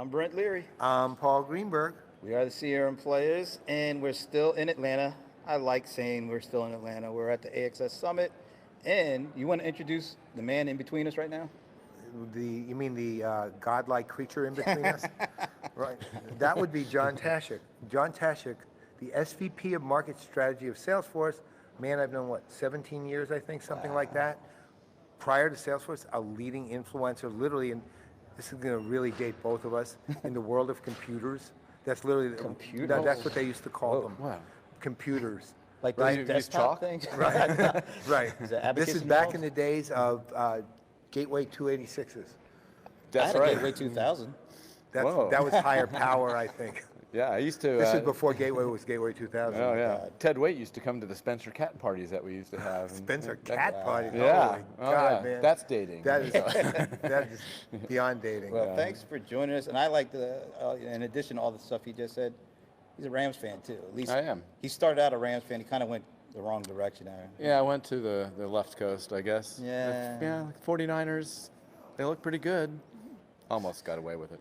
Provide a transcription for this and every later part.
I'm Brent Leary. I'm Paul Greenberg. We are the CRM Players, and we're still in Atlanta. I like saying we're still in Atlanta. We're at the AXS Summit, and you want to introduce the man in between us right now? You mean the godlike creature in between us? Right. That would be John Taschek. John Taschek, the SVP of Market Strategy of Salesforce. Man, I've known, 17 years, I think, something like that. Prior to Salesforce, a leading influencer, literally, and this is going to really date both of us, in the world of computers. That's literally, Computers? that's what they used to call them. Wow. Computers. Like right? those desktop things? Right. Right. This is back in the the days of Gateway 286s. That's right. Gateway 2000. That was higher power, I think. Yeah, I used to. This is before Gateway was Gateway 2000. Oh yeah, Ted Waite used to come to the Spencer Cat parties that we used to have. Spencer Cat parties. Yeah. Holy God, yeah. man. That's dating. That is beyond dating. Well, thanks for joining us. And I like in addition to all the stuff he just said, he's a Rams fan too. At least I am. He started out a Rams fan. He kind of went the wrong direction there. Yeah, I went to the left coast, I guess. Yeah. Yeah, 49ers, they look pretty good. Almost got away with it.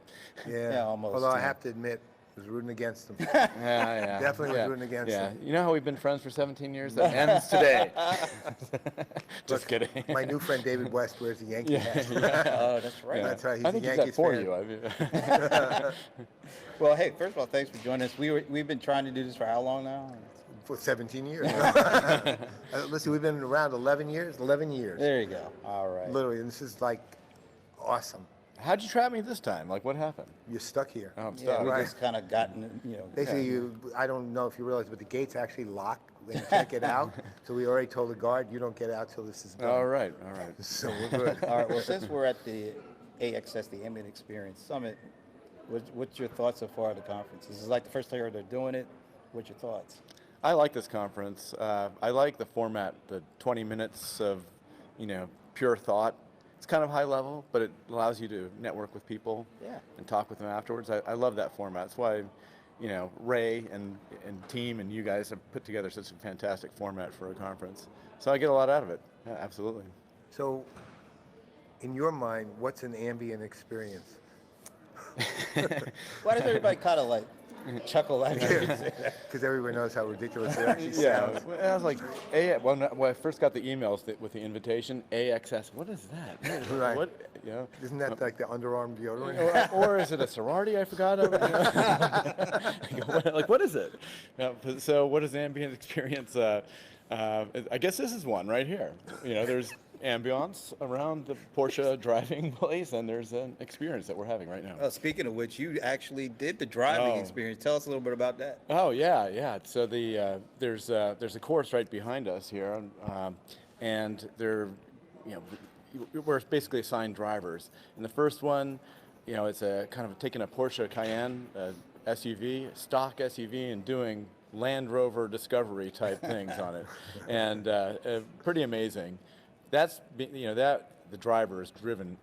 Yeah, almost. Although I have to admit, I was rooting against them. Yeah. Definitely was rooting against them. You know how we've been friends for 17 years? That ends today. Just kidding. My new friend David West wears a Yankee hat. Oh, that's right. That's right. He's I think a he's Yankees that for fan. you. I mean, Well, hey, first of all, thanks for joining us. We've been trying to do this for how long now? For 17 years. Listen, we've been around 11 years. 11 years. There you go. All right. Literally, and this is like awesome. how'd you trap me this time? Like, what happened? You're stuck here. Oh, I'm Yeah, stuck. we Right. just kind of gotten, Basically, I don't know if you realize, but the gates actually lock and you can't get out. So we already told the guard, you don't get out till this is done. All right. So we're good. All right. Well, since we're at the AXS, the Ambient Experience Summit, what's your thoughts so far of the conference? This is like the first year they're doing it. What's your thoughts? I like this conference. I like the format, the 20 minutes of, pure thought. It's kind of high level, but it allows you to network with people and talk with them afterwards. I love that format. That's why, Ray and team and you guys have put together such a fantastic format for a conference. So I get a lot out of it. Yeah, absolutely. So, in your mind, what's an ambient experience? Why does everybody kind of like chuckle at you? Because everyone knows how ridiculous it actually Yeah, sounds. I was like, when I first got the emails with the invitation, AXS, what is that? Right. What, Isn't that like the underarm deodorant? or is it a sorority I forgot of? Like, what is it? So what is ambient experience? I guess this is one right here. There's ambiance around the Porsche driving place, and there's an experience that we're having right now. Well, speaking of which, you actually did the driving experience. Tell us a little bit about that. Oh yeah. So there's a course right behind us here, and we're basically assigned drivers. And the first one, it's a kind of taking a Porsche Cayenne SUV, stock SUV, and doing Land Rover Discovery type things on it, and pretty amazing. That's the driver is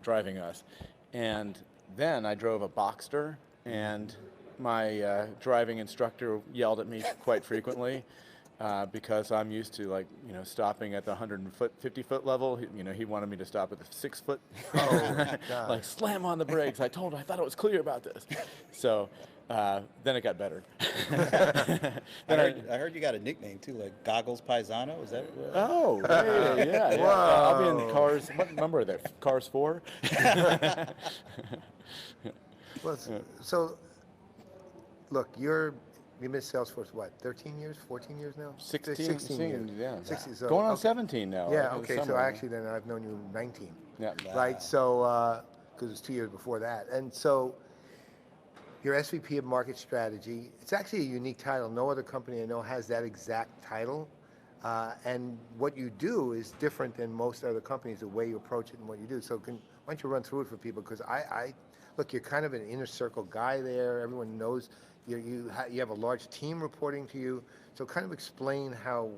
driving us, and then I drove a Boxster, and my driving instructor yelled at me quite frequently because I'm used to stopping at the 150-foot level. He wanted me to stop at the 6 foot. Oh, God. Like slam on the brakes. I told him I thought it was clear about this. So then it got better. I heard you got a nickname too, like Goggles Paisano. Is that? Oh, hey, yeah. Whoa. I'll be in the Cars. What number are there? Cars 4? Well, so, look, you missed Salesforce, 13 years, 14 years now? 16 years. Yeah. 16, so, Going on okay. 17 now. Yeah, Over the okay, so summer. actually then I've known you 19. Yeah. Right, so, because it was 2 years before that. And so, you're SVP of Market Strategy. It's actually a unique title. No other company I know has that exact title. And what you do is different than most other companies, the way you approach it and what you do. So why don't you run through it for people? Because look, you're kind of an inner circle guy there. Everyone knows you have a large team reporting to you. So kind of explain how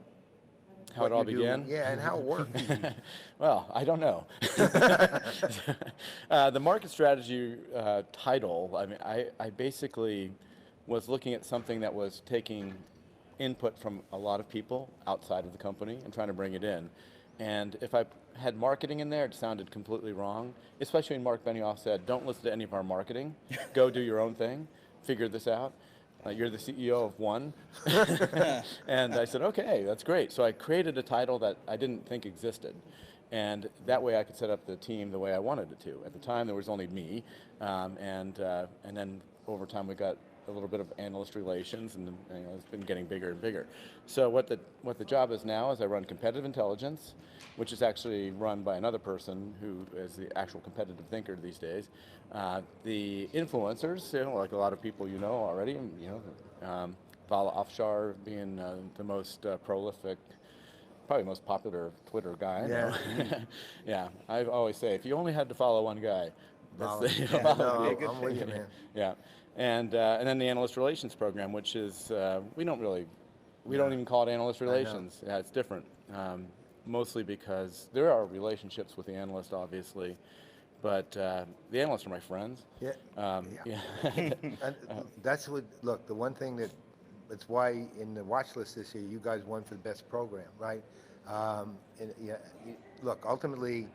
it all began? Yeah, and how it works. Well, I don't know. The market strategy title, I mean, I basically was looking at something that was taking input from a lot of people outside of the company and trying to bring it in. And if I had marketing in there, it sounded completely wrong, especially when Mark Benioff said, don't listen to any of our marketing, go do your own thing, figure this out. You're the CEO of One. And I said, okay, that's great. So I created a title that I didn't think existed. And that way I could set up the team the way I wanted it to. At the time, there was only me. And then over time, we got a little bit of analyst relations, and it's been getting bigger and bigger. So what the job is now is I run competitive intelligence, which is actually run by another person who is the actual competitive thinker these days. The influencers, like a lot of people you know already, Vala Afshar being the most prolific, probably most popular Twitter guy. Yeah. Yeah, I always say, if you only had to follow one guy, I'm with you, man. Yeah, and then the analyst relations program, which is we don't even call it analyst relations. Yeah, it's different. Mostly because there are relationships with the analyst, obviously, but the analysts are my friends. Yeah. Yeah. And that's what. Look, the one thing that's why in the watch list this year, you guys won for the best program, right? Look, ultimately,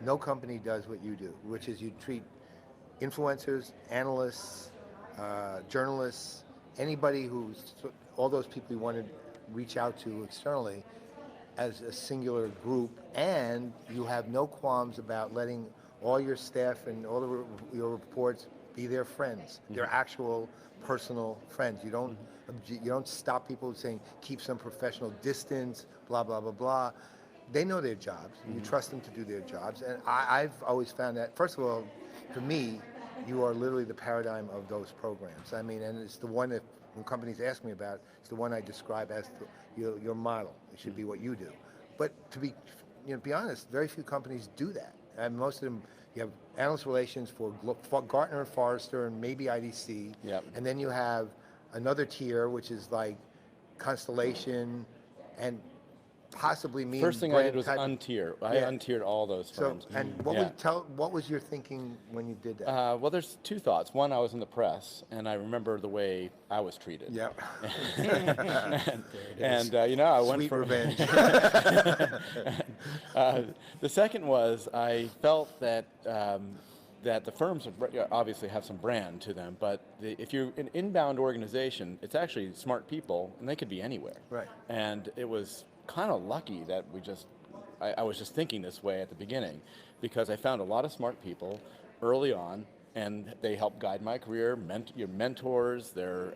no company does what you do, which is you treat influencers, analysts, journalists, anybody all those people you want to reach out to externally as a singular group, and you have no qualms about letting all your staff and all your reports be their friends, their actual personal friends. You don't stop people saying keep some professional distance, blah blah blah blah. They know their jobs. You trust them to do their jobs, and I've always found that. First of all, for me, you are literally the paradigm of those programs. I mean, and it's the one that when companies ask me about, it's the one I describe as your model. It should be what you do. But to be honest, very few companies do that. And most of them, you have analyst relations for Gartner and Forrester and maybe IDC. Yep. And then you have another tier, which is like Constellation and possibly me. First thing I did was untier. I untiered all those firms. So, and what was your thinking when you did that? Well, there's two thoughts. One, I was in the press, and I remember the way I was treated. Yep. and I went Sweet for revenge. The second was I felt that that the firms obviously have some brand to them, but if you're an inbound organization, it's actually smart people, and they could be anywhere. Right. And it was kind of lucky that I was just thinking this way at the beginning, because I found a lot of smart people early on, and they helped guide my career. Your mentors, they're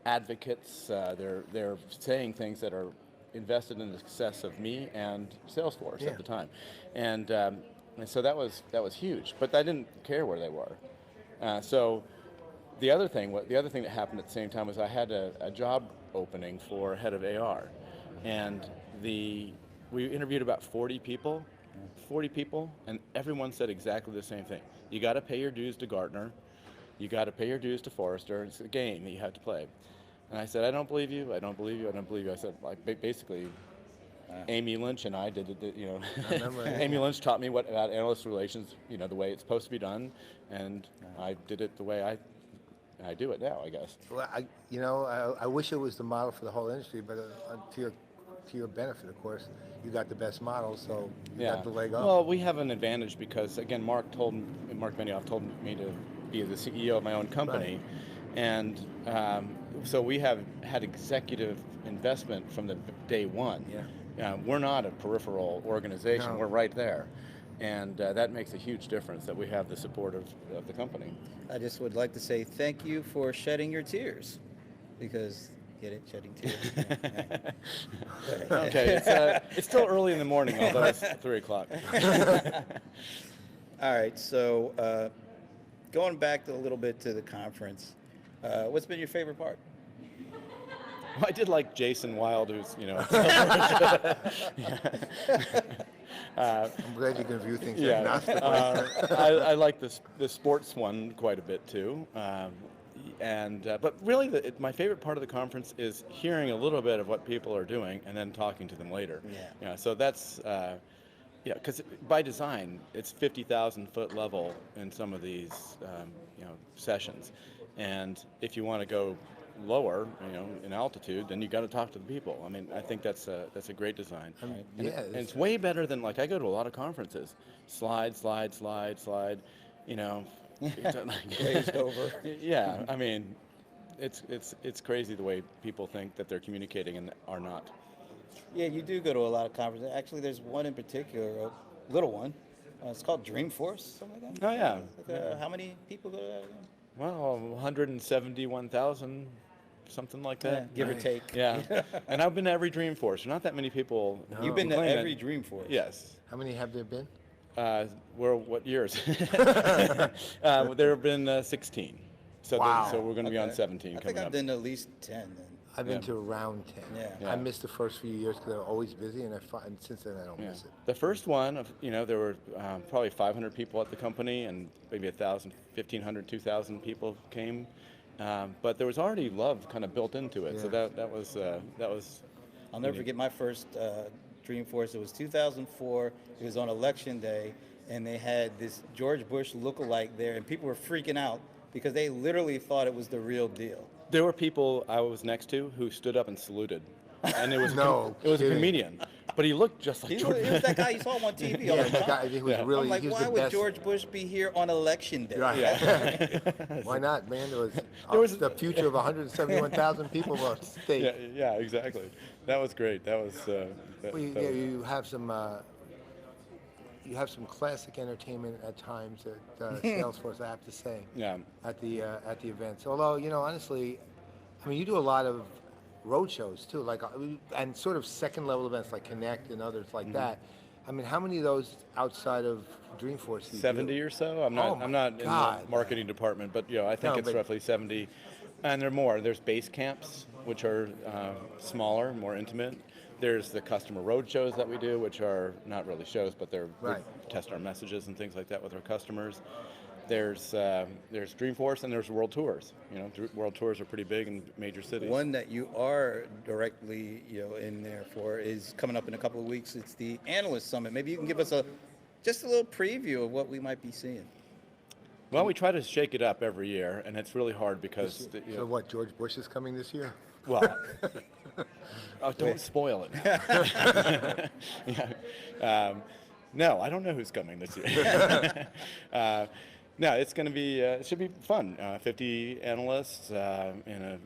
advocates, they're saying things that are invested in the success of me and Salesforce at the time, and so that was huge. But I didn't care where they were. So the other thing that happened at the same time was I had a job opening for head of AR. And we interviewed about 40 people, and everyone said exactly the same thing. You got to pay your dues to Gartner, you got to pay your dues to Forrester. It's a game that you have to play. And I said, I don't believe you. I don't believe you. I don't believe you. I said, basically, Amy Lynch and I did it. Amy Lynch taught me about analyst relations, the way it's supposed to be done, and I did it the way I do it now, I guess. Well, I wish it was the model for the whole industry, but to your benefit, of course, you got the best model, so you got the leg up. Well, we have an advantage because, again, Mark Benioff told me to be the CEO of my own company, and so we have had executive investment from the day one. Yeah. We're not a peripheral organization. No. We're right there. And that makes a huge difference that we have the support of the company. I just would like to say thank you for shedding your tears, because get it, shedding tears. Okay, it's still early in the morning, although it's 3 o'clock. All right, so going back a little bit to the conference, what's been your favorite part? Well, I did like Jason Wild, who's I'm glad you can view things yeah. agnostically. I like the sports one quite a bit too. But really, my favorite part of the conference is hearing a little bit of what people are doing and then talking to them later. Yeah. So that's, because by design, it's 50,000 foot level in some of these, sessions. And if you want to go lower, in altitude, then you got to talk to the people. I mean, I think that's a great design. And yeah, and it's way better than, like, I go to a lot of conferences. Slide, slide, slide, slide. Glazed over. Yeah, I mean, it's crazy the way people think that they're communicating and are not. Yeah, you do go to a lot of conferences. Actually, there's one in particular, a little one. It's called Dreamforce, something like that. Oh yeah. Like, how many people go to that again? Well, 171,000, something like that. Yeah, give or take. Yeah. And I've been to every Dreamforce. There's not that many people. You've been to claim every it. Dreamforce. Yes. How many have there been? What years? There have been 16. So, Wow. so we're going to be on Okay. 17 I think coming I've up. been to at least 10 then. I've been Yeah. to around 10. Yeah. I missed the first few years because I was always busy, and since then I don't Yeah. miss it. The first one, there were probably 500 people at the company, and maybe 1,000, 1,500, 2,000 people came. But there was already love kind of built into it. So Yeah. that was. I'll never forget my first Dreamforce. It was 2004. It was on election day, and they had this George Bush lookalike there, and people were freaking out because they literally thought it was the real deal. There were people I was next to who stood up and saluted, and it was No it was a kidding. comedian, but he looked just like He George. was that guy you saw him on TV all Yeah, the the time. guy, he was Yeah. really, I'm like, he was why the would best. George Bush be here on election day? Right. Yeah. Why not, man? There was- The future of 171,000 people were at stake. Yeah, exactly. That was great. That was. Well, you have some. You have some classic entertainment at times at Salesforce, I have to say. Yeah. At the events. Although, honestly, I mean, you do a lot of road shows too, like and sort of second level events like Connect and others like that. I mean, how many of those outside of Dreamforce? Do you 70 do? or so. I'm Oh not. my I'm not in God. the marketing department, but I think No, it's but- roughly 70. And there are more. There's base camps, which are smaller, more intimate. There's the customer road shows that we do, which are not really shows, but we Right. test our messages and things like that with our customers. There's Dreamforce and there's world tours. World tours are pretty big in major cities. One that you are directly, in there for is coming up in a couple of weeks. It's the Analyst Summit. Maybe you can give us just a little preview of what we might be seeing. Well, we try to shake it up every year, and it's really hard because So what? George Bush is coming this year? well, don't spoil it. Yeah. No, I don't know who's coming this year. No, it's going to be. It should be fun. 50 analysts in a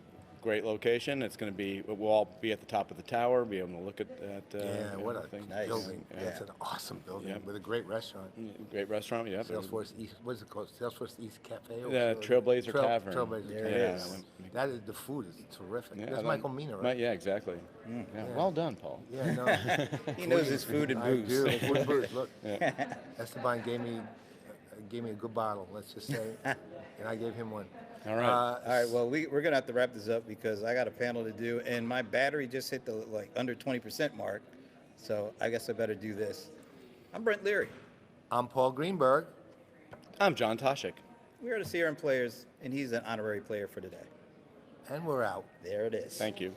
great location. It's going to be. We'll all be at the top of the tower, be able to look at. Yeah, what a everything. Nice. building. Yeah. It's an awesome building Yeah. with a great restaurant. Great restaurant. Yeah. Salesforce East, what is it called? Salesforce East Cafe? Or The Trailblazer Tavern. Trailblazer There Tavern. it is. That is, the food is terrific. Yeah, That's I Michael like- Mina, right? Yeah, exactly. Yeah. Well done, Paul. Yeah, no. He knows his food and I booze. do. Food and booze. Look, Esteban gave me a good bottle, let's just say, and I gave him one. All right. All right, well, we're going to have to wrap this up because I got a panel to do, and my battery just hit the under 20% mark, so I guess I better do this. I'm Brent Leary. I'm Paul Greenberg. I'm John Taschek. We are the CRM Players, and he's an honorary player for today. And we're out. There it is. Thank you.